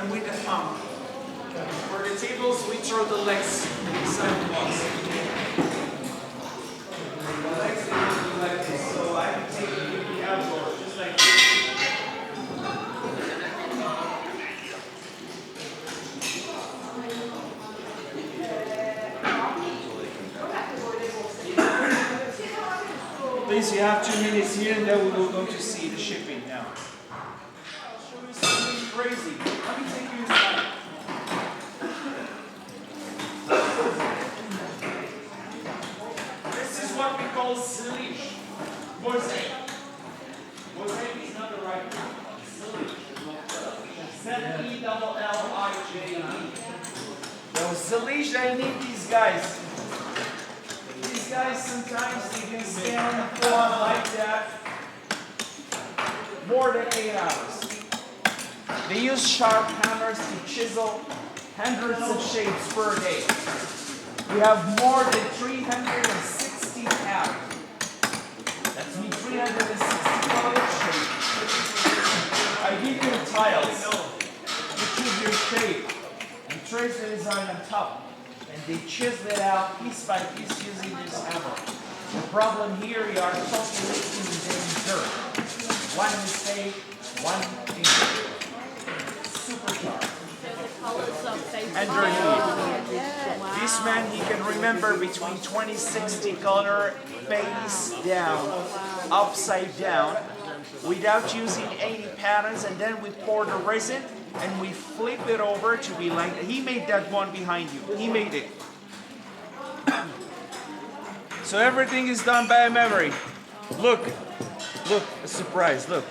and with the thumb. For the tables, we throw the legs inside the box. The legs they will be like this, so I can take it with the outdoors, just like this. Please, you have 2 minutes here, and then we will go to see the shipping now. I'll show you something crazy. Let me take you inside. This is what we call Zillige. Mosaic. Mosaic is not the right word. Zillige. Z-E-L-L-I-J-E. So Zillige, I need these guys. These guys sometimes they can stand on the floor like that more than 8 hours. They use sharp hammers to chisel hundreds of shapes per day. We have more than 360 patterns. That's me 360 colored shapes. I give you tiles, you choose your shape, and trace the design on top. And they chisel it out piece by piece using this hammer. The problem here, we are calculating the dirt. One mistake, one finger. Super sharp. Underneath. This man, he can remember between 2060 color face down, upside down, without using any patterns, and then we pour the resin and we flip it over to be like, he made that one behind you. He made it. So everything is done by memory. Look, look, a surprise, look.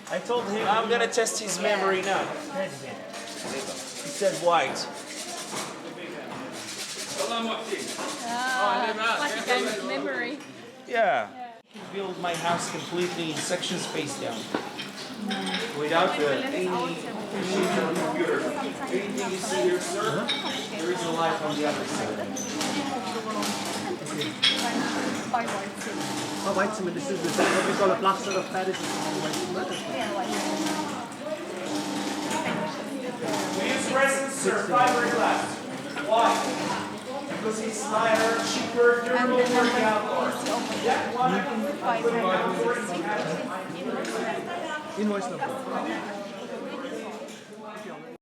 I told him I'm gonna test his memory now. He said white. Like a game of memory. Yeah. I can build my house completely in section space down. Without any computer. Anything you see here, sir, there is a life on the other side. Oh, white cement, this is what we call a plaster of Paris. We use resin, sir, fiberglass. Why? Because it's lighter, cheaper, durable for the outdoors. That one I can put in outdoors. Invoice number.